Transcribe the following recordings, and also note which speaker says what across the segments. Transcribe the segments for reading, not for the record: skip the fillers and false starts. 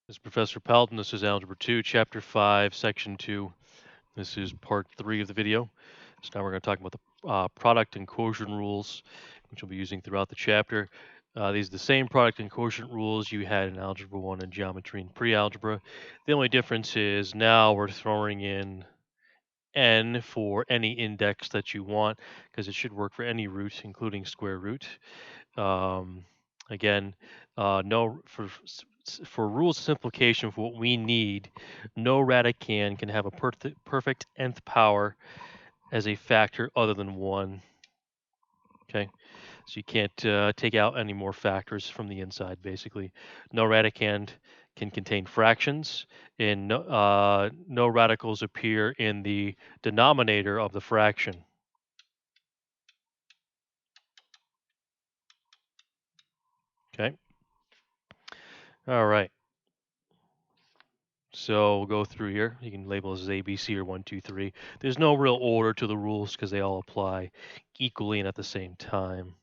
Speaker 1: This is Professor Pelton. This is Algebra 2, Chapter 5, Section 2. This is Part 3 of the video. So now we're going to talk about the product and quotient rules, which we'll be using throughout the chapter. These are the same product and quotient rules you had in Algebra 1 and Geometry and Pre-Algebra. The only difference is now we're throwing in n for any index that you want, because it should work for any root, including square root. Again, no for rules of simplification, for what we need, no radicand can have a perfect nth power as a factor other than 1. Okay, so you can't take out any more factors from the inside, basically. No radicand can contain fractions, and no radicals appear in the denominator of the fraction. Okay, all right. So we'll go through here. You can label this as A, B, C, or 1, 2, 3. There's no real order to the rules because they all apply equally and at the same time.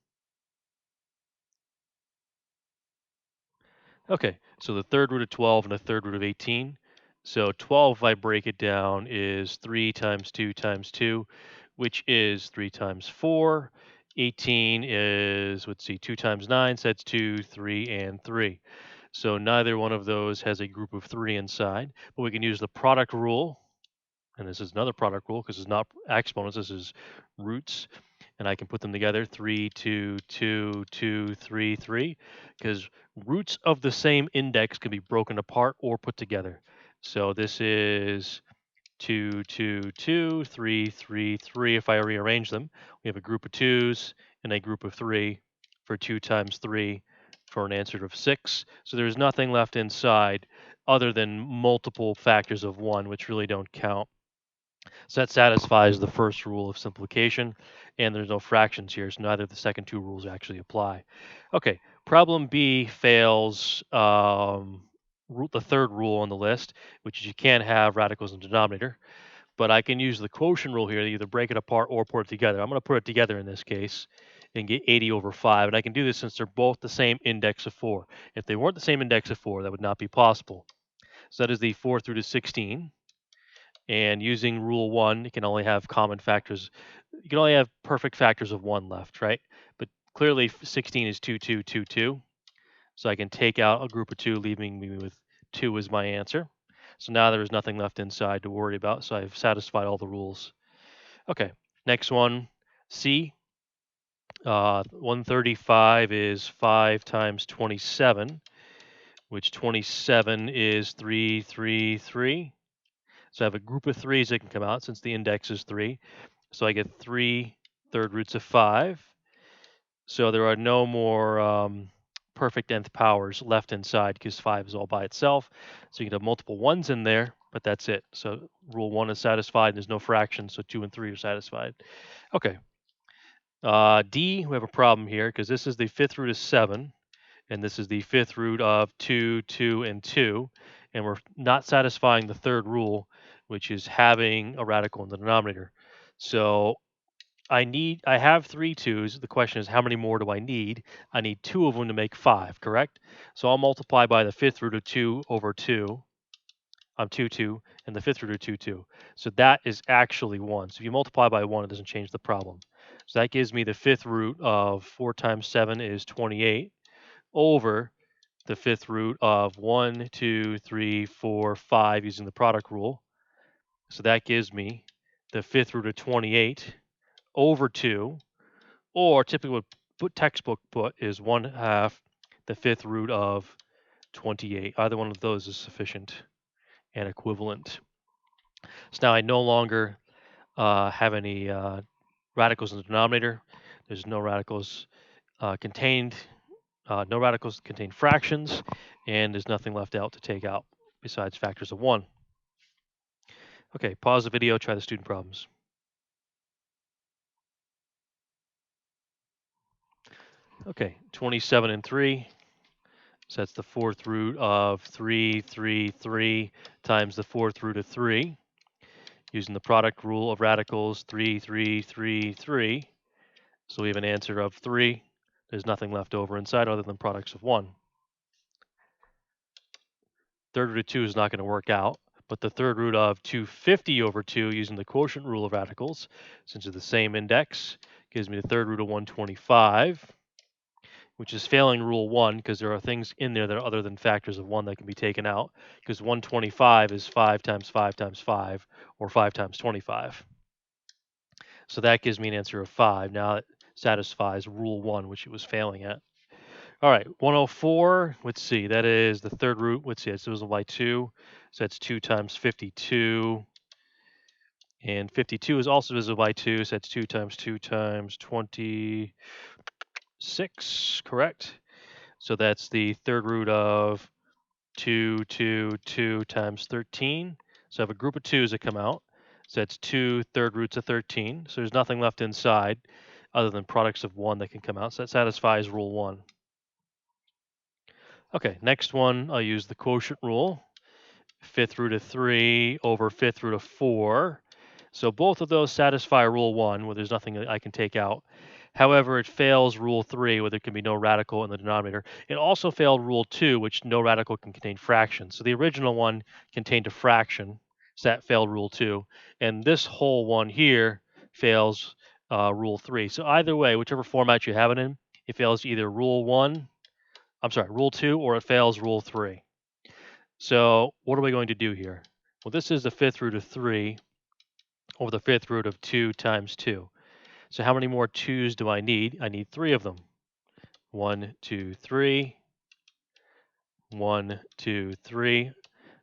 Speaker 1: Okay, so the third root of 12 and the third root of 18. So 12, if I break it down, is 3 times 2 times 2, which is 3 times 4. 18 is, let's see, 2 times 9, so that's 2, 3, and 3. So neither one of those has a group of 3 inside, but we can use the product rule. And this is another product rule because it's not exponents, this is roots. And I can put them together, 3, 2, 2, 2, 3, 3, because roots of the same index can be broken apart or put together. So this is 2, 2, 2, 3, 3, 3. If I rearrange them, we have a group of 2's and a group of 3 for 2 times 3 for an answer of 6. So there's nothing left inside other than multiple factors of 1, which really don't count. So that satisfies the first rule of simplification, and there's no fractions here, so neither of the second two rules actually apply. Okay, problem B fails the third rule on the list, which is you can't have radicals in the denominator. But I can use the quotient rule here to either break it apart or put it together. I'm going to put it together in this case and get 80 over 5. And I can do this since they're both the same index of 4. If they weren't the same index of 4, that would not be possible. So that is the 4 through to 16. And using rule 1, you can only have common factors. You can only have perfect factors of 1 left, right? But clearly 16 is 2, 2, 2, 2. So I can take out a group of 2, leaving me with 2 as my answer. So now there is nothing left inside to worry about. So I've satisfied all the rules. Okay, next one, C. 135 is 5 times 27, which 27 is 3, 3, 3. So I have a group of 3's that can come out since the index is 3. So I get 3 third roots of 5. So there are no more perfect nth powers left inside because 5 is all by itself. So you can have multiple 1's in there, but that's it. So rule 1 is satisfied, and there's no fractions, so 2 and 3 are satisfied. Okay. D, we have a problem here because this is the fifth root of 7, and this is the fifth root of 2, 2, and 2. And we're not satisfying the third rule, which is having a radical in the denominator. So I have 3 2's. The question is, how many more do I need? I need 2 of them to make 5, correct? So I'll multiply by the fifth root of 2 over 2. I'm 2, 2, and the fifth root of 2, 2. So that is actually 1. So if you multiply by 1, it doesn't change the problem. So that gives me the fifth root of 4 times 7 is 28 over the fifth root of 1, 2, 3, 4, 5 using the product rule. So that gives me the fifth root of 28 over 2, or typically what textbook put is 1/2 the fifth root of 28. Either one of those is sufficient and equivalent. So now I no longer have any radicals in the denominator. There's no radicals contained. No radicals contain fractions, and there's nothing left out to take out besides factors of 1. Okay, pause the video, try the student problems. Okay, 27 and 3. So that's the fourth root of 3, 3, 3 times the fourth root of 3. Using the product rule of radicals, 3, 3, 3, 3. So we have an answer of 3. There's nothing left over inside other than products of 1. third root of 2 is not going to work out, but the third root of 250 over 2 using the quotient rule of radicals, since it's the same index, gives me the third root of 125, which is failing rule 1 because there are things in there that are other than factors of 1 that can be taken out, because 125 is 5 times 5 times 5, or 5 times 25. So that gives me an answer of 5. Now it satisfies rule 1, which it was failing at. All right, 104, let's see, that is the third root. Let's see, it's divisible by 2. So that's 2 times 52. And 52 is also divisible by 2, so that's 2 times 2 times 26, correct? So that's the third root of 2 times 13. So I have a group of 2's that come out. So that's 2 third roots of 13. So there's nothing left inside other than products of 1 that can come out. So that satisfies rule 1. Okay, next one, I'll use the quotient rule. Fifth root of 3 over fifth root of 4. So both of those satisfy rule 1, where there's nothing that I can take out. However, it fails rule 3, where there can be no radical in the denominator. It also failed rule 2, which no radical can contain fractions. So the original one contained a fraction, so that failed rule 2. And this whole one here fails rule 3. So either way, whichever format you have it in, it fails either rule 2, or it fails rule 3. So what are we going to do here? Well, this is the fifth root of 3 over the fifth root of 2 times 2. So how many more 2's do I need? I need 3 of them. 1, 2, 3. 1, 2, 3.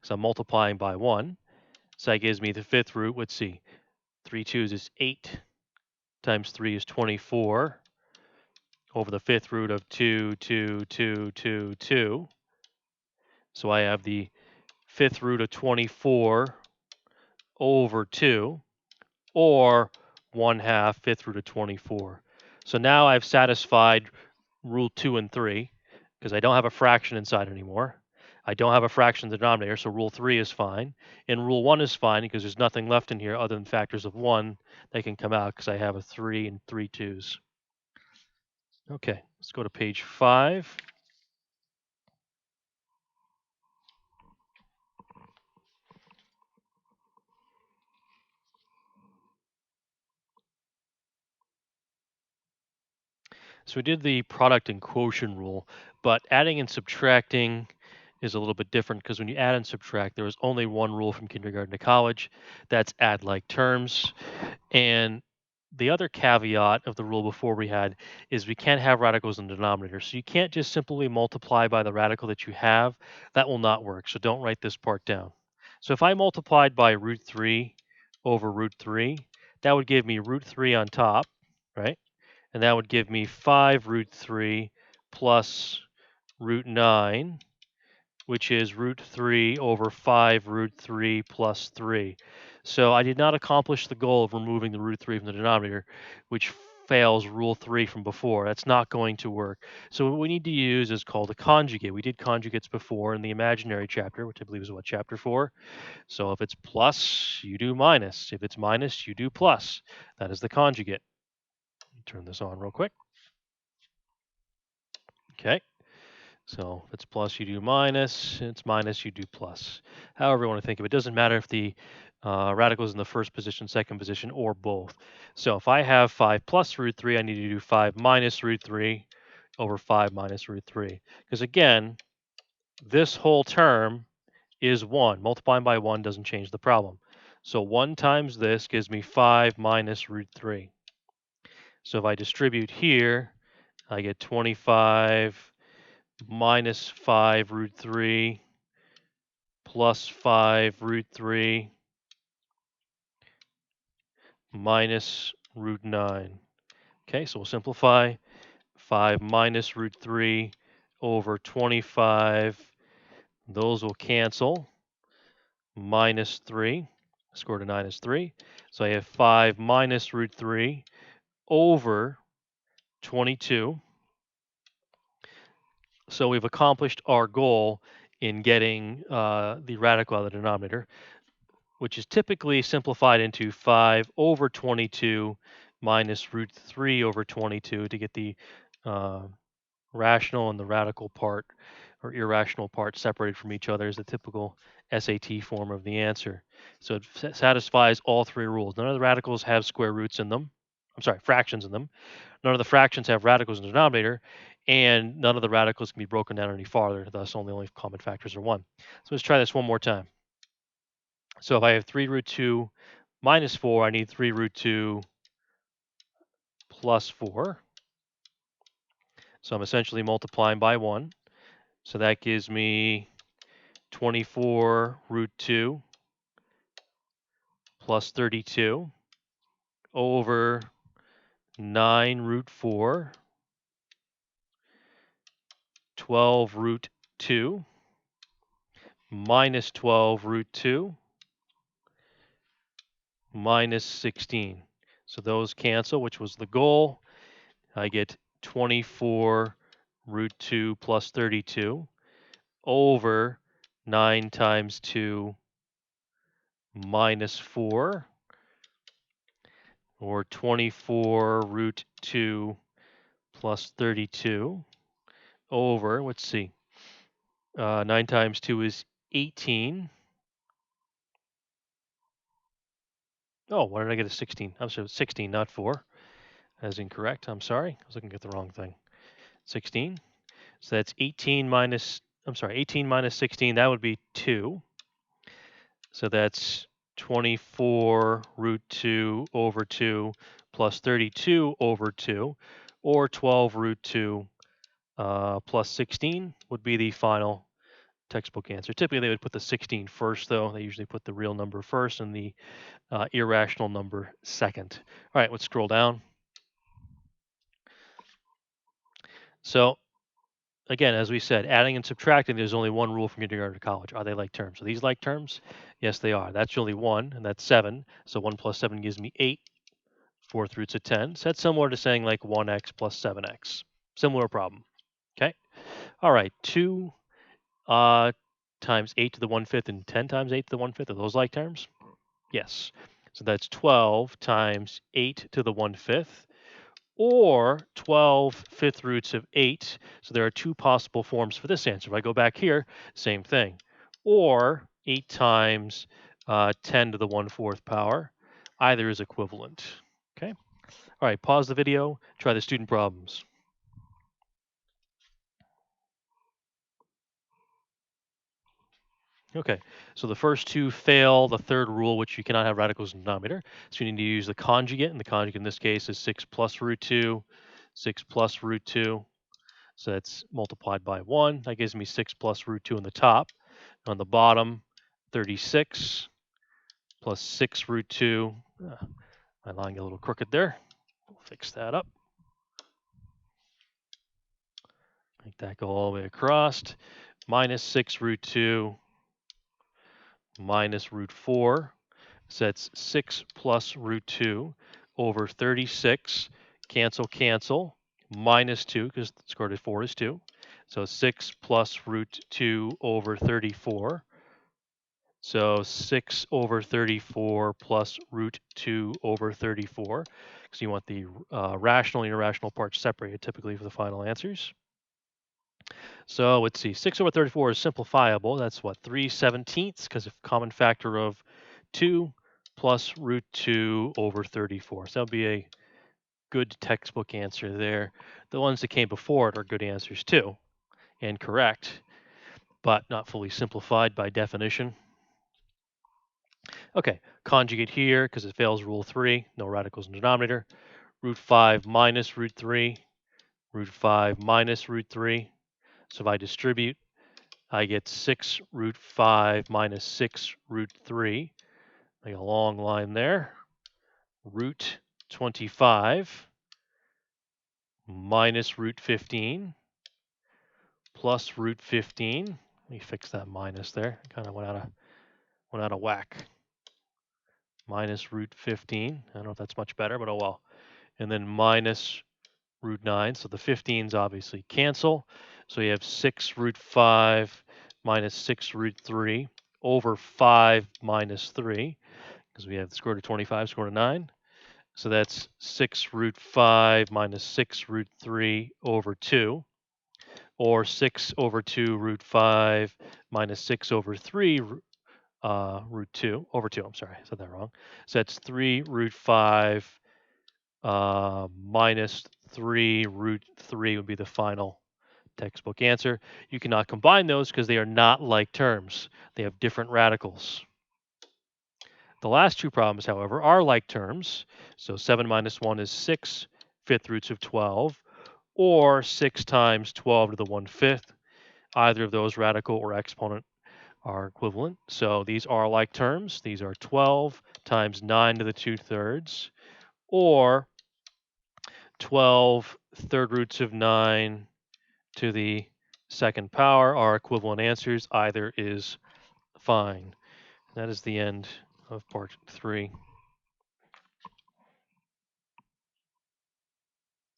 Speaker 1: So I'm multiplying by 1. So that gives me the fifth root. Let's see. 3 2's is 8 times 3 is 24 over the fifth root of 2, 2, 2, 2, 2. So I have the fifth root of 24 over 2, or 1/2 fifth root of 24. So now I've satisfied rule 2 and 3 because I don't have a fraction inside anymore. I don't have a fraction in the denominator, so rule 3 is fine. And rule 1 is fine because there's nothing left in here other than factors of 1 that can come out because I have a 3 and 3 2's. Okay, let's go to page 5. So we did the product and quotient rule, but adding and subtracting is a little bit different because when you add and subtract, there was only one rule from kindergarten to college. That's add like terms. And the other caveat of the rule before we had is we can't have radicals in the denominator. So you can't just simply multiply by the radical that you have. That will not work. So don't write this part down. So if I multiplied by root 3 over root 3, that would give me root 3 on top, right? And that would give me 5 root 3 plus root 9, which is root 3 over 5 root 3 plus 3. So I did not accomplish the goal of removing the root 3 from the denominator, which fails rule 3 from before. That's not going to work. So what we need to use is called a conjugate. We did conjugates before in the imaginary chapter, which I believe is what, chapter 4? So if it's plus, you do minus. If it's minus, you do plus. That is the conjugate. Turn this on real quick. Okay. So if it's plus, you do minus. It's minus, you do plus. However you want to think of it. It doesn't matter if the radical is in the first position, second position, or both. So if I have 5 plus root 3, I need to do 5 minus root 3 over 5 minus root 3. Because again, this whole term is 1. Multiplying by 1 doesn't change the problem. So 1 times this gives me 5 minus root 3. So if I distribute here, I get 25 minus 5 root 3 plus 5 root 3 minus root 9. Okay, so we'll simplify. 5 minus root 3 over 25. Those will cancel. Minus 3. Square root of 9 is 3. So I have 5 minus root 3 over 22. So we've accomplished our goal in getting the radical out of the denominator, which is typically simplified into 5 over 22 minus root 3 over 22 to get the rational and the radical part or irrational parts separated from each other is the typical SAT form of the answer. So it satisfies all three rules. None of the radicals have square roots in them. I'm sorry, fractions in them. None of the fractions have radicals in the denominator, and none of the radicals can be broken down any farther. Thus, only common factors are 1. So let's try this one more time. So if I have 3 root 2 minus 4, I need 3 root 2 plus 4. So I'm essentially multiplying by 1. So that gives me 24 root 2 plus 32 over 9 root 4, 12 root 2 minus 12 root 2 minus 16. So those cancel, which was the goal. I get 24 root 2 plus 32 over 9 times 2 minus 4, or 24 root 2 plus 32 over, let's see, 9 times 2 is 18. Oh, why did I get a 16? I'm sorry, 16, not 4. That is incorrect. I'm sorry. I was looking at the wrong thing. 16. So that's 18 minus 16. That would be 2. So that's 24 root 2 over 2 plus 32 over 2, or 12 root 2 plus 16 would be the final textbook answer. Typically, they would put the 16 first, though. They usually put the real number first and the irrational number second. All right, let's scroll down. So again, as we said, adding and subtracting, there's only one rule from kindergarten to college. Are they like terms? Are these like terms? Yes, they are. That's only 1, and that's 7. So 1 plus 7 gives me 8. 4th root's of 10. So that's similar to saying like 1x plus 7x. Similar problem. Okay. All right. 2 times 8 to the 1/5 and 10 times 8 to the 1/5. Are those like terms? Yes. So that's 12 times 8 to the 1/5, or 12 fifth roots of 8. So there are two possible forms for this answer. If I go back here, same thing. Or 8 times 10 to the 1/4 power. Either is equivalent. Okay. All right, pause the video, try the student problems. Okay, so the first two fail the third rule, which you cannot have radicals in the denominator. So you need to use the conjugate, and the conjugate in this case is 6 plus root 2, 6 plus root 2. So that's multiplied by 1. That gives me 6 plus root 2 on the top. On the bottom, 36 plus 6 root 2. My line got a little crooked there. We'll fix that up. Make that go all the way across. Minus 6 root 2 minus root 4. So that's 6 plus root 2 over 36. Cancel, cancel. Minus 2, because the square root of 4 is 2. So 6 plus root 2 over 34. So 6 over 34 plus root 2 over 34. Because you want the rational and irrational parts separated typically for the final answers. So let's see, 6 over 34 is simplifiable. That's what, 3/17, because a common factor of 2 plus root 2 over 34. So that would be a good textbook answer there. The ones that came before it are good answers too, and correct, but not fully simplified by definition. Okay, conjugate here, because it fails rule 3, no radicals in the denominator. Root 5 minus root 3, root 5 minus root 3. So if I distribute, I get 6 root 5 minus 6 root 3. Make a long line there. Root 25 minus root 15 plus root 15. Let me fix that minus there. Kind of went out of whack. Minus root 15. I don't know if that's much better, but oh well. And then minus root 9. So the 15s obviously cancel. So you have 6 root 5 minus 6 root 3 over 5 minus 3, because we have the square root of 25, square root of 9. So that's 6 root 5 minus 6 root 3 over 2, or 6 over 2 root 5 minus 6 over 3 root 2, over 2, I'm sorry, I said that wrong. So that's 3 root 5 minus 3 root 3 would be the final textbook answer. You cannot combine those because they are not like terms. They have different radicals. The last two problems, however, are like terms. So 7 minus 1 is 6 fifth roots of 12, or 6 times 12 to the 1/5. Either of those radical or exponent are equivalent. So these are like terms. These are 12 times 9 to the 2/3, or 12 third roots of 9 to the second power are equivalent answers. Either is fine. That is the end of part 3.